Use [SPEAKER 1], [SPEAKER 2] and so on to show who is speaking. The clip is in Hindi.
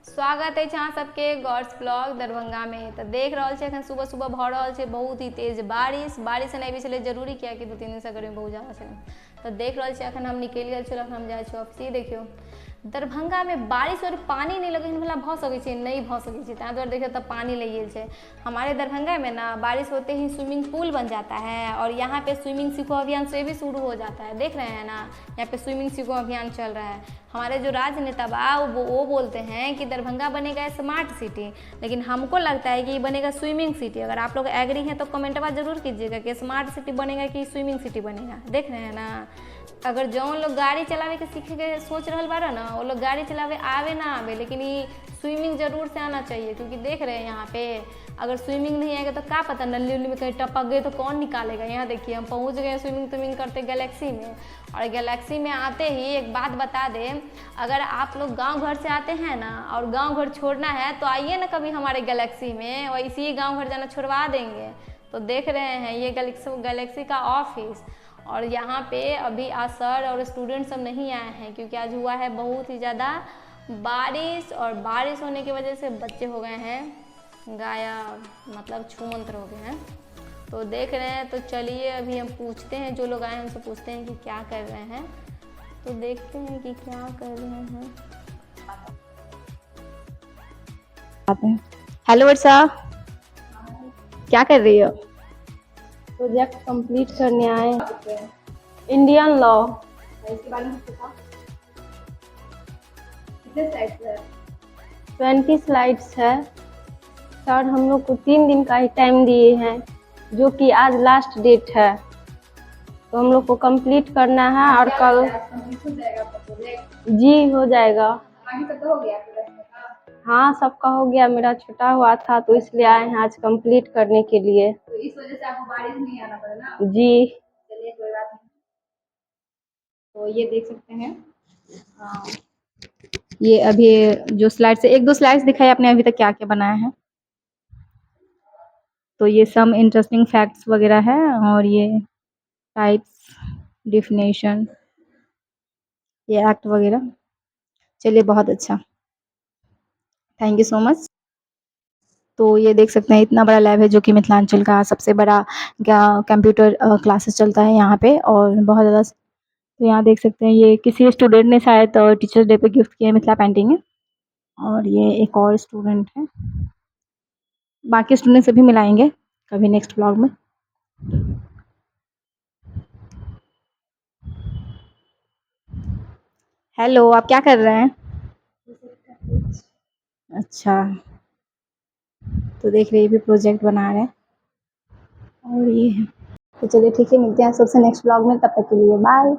[SPEAKER 1] स्वागत है अहाँ सबके गॉड्स ब्लॉग दरभंगा में। तो देख रहल छे एखन सुबह सुबह भ रहल छे बहुत ही तेज बारिश नहीं भी छे जरूरी किया कि 2-3 दिन से गर्मी बहुत ज़्यादा छे। तो देख रहल छे एखन हम निकल गेल छे, हम जाए छे ऑफिस। देखियो दरभंगा में बारिश और पानी नहीं लगे वाला भ सकै छे, नहीं भ सकै छे। ताहि दुआरे देखियो तब पानी लग गेल छे। हमारे दरभंगा में ना बारिश होते ही स्विमिंग पूल बन जाता है और यहाँ पे स्विमिंग सीखो अभियान से भी शुरू हो जाता है। देख रहे हैं ना, यहाँ पे स्विमिंग सीखो अभियान चल रहा है। हमारे जो राजनेता बा वो बोलते हैं कि दरभंगा बनेगा स्मार्ट सिटी, लेकिन हमको लगता है कि बनेगा स्विमिंग सिटी। अगर आप लोग एग्री हैं तो कमेंटवा जरूर कीजिएगा कि स्मार्ट सिटी बनेगा कि स्विमिंग सिटी बनेगा। देख रहे हैं ना, अगर जौन लोग गाड़ी चलावे के सीखे के सोच रहा बारा ना, वो लोग गाड़ी चलावे आवे ना आवे, लेकिन ये स्विमिंग जरूर से आना चाहिए। क्योंकि देख रहे हैं यहाँ पे अगर स्विमिंग नहीं आएगा तो क्या पता नली उल्ली में कहीं टपक गए तो कौन निकालेगा। यहाँ देखिए हम पहुँच गए स्विमिंग करते गैलेक्सी में। और गैलेक्सी में आते ही एक बात बता दें, अगर आप लोग गांव घर से आते हैं ना और गांव घर छोड़ना है तो आइए ना कभी हमारे गैलेक्सी में, और इसी गांव घर जाना छुड़वा देंगे। तो देख रहे हैं ये गैलेक्सी का ऑफिस। और यहाँ पे अभी आज सर और स्टूडेंट सब नहीं आए हैं क्योंकि आज हुआ है बहुत ही ज़्यादा बारिश, और बारिश होने की वजह से बच्चे हो गए हैं गायब, मतलब छूमंतर हो गए हैं। तो देख रहे हैं, तो चलिए अभी हम पूछते हैं, जो लोग आए हैं उनसे पूछते हैं कि क्या कर रहे हैं। तो देखते हैं कि क्या कर रहे हैं। हेलो वर्षा, क्या कर रही हो?
[SPEAKER 2] प्रोजेक्ट कंप्लीट करने आए इंडियन लॉ।
[SPEAKER 1] इसके बारे में कितने स्लाइड्स है?
[SPEAKER 2] 20 स्लाइड्स है। सर हम लोग को 3 दिन का ही टाइम दिए हैं, जो कि आज लास्ट डेट है। तो हम लोग को कंप्लीट करना है और कल
[SPEAKER 1] हो जाएगा आपका प्रोजेक्ट?
[SPEAKER 2] जी हो जाएगा।
[SPEAKER 1] बाकी सब तो हो गया आपके का?
[SPEAKER 2] हाँ सबका हो गया, मेरा छुटा हुआ था तो इसलिए आए हैं आज कंप्लीट करने के लिए।
[SPEAKER 1] तो इस वजह से आपको बारिश नहीं आना पड़ा ना?
[SPEAKER 2] जी
[SPEAKER 1] चलिए कोई बात नहीं। तो ये देख सकते हैं ये अभी जो स्लाइड्स है, 1-2 स्लाइड्स दिखाई आपने अभी तक क्या क्या बनाया है। तो ये सम इंटरेस्टिंग फैक्ट्स वगैरह है, और ये टाइप्स, डिफिनेशन, ये एक्ट वगैरह। चलिए बहुत अच्छा, थैंक यू सो मच। तो ये देख सकते हैं इतना बड़ा लैब है जो कि मिथिलांचल का सबसे बड़ा कंप्यूटर क्लासेस चलता है यहाँ पे, और बहुत ज़्यादा। तो यहाँ देख सकते हैं ये किसी स्टूडेंट ने शायद टीचर्स डे पे गिफ्ट किया मिथिला पेंटिंग है, और ये एक और स्टूडेंट है। बाकी स्टूडेंट से भी मिलाएंगे कभी नेक्स्ट ब्लॉग में। हेलो, आप क्या कर रहे हैं? अच्छा, तो देख रहे हैं ये भी प्रोजेक्ट बना रहे हैं, और ये है। तो चलिए ठीक है, मिलते हैं सबसे नेक्स्ट ब्लॉग में, तब तक के लिए बाय।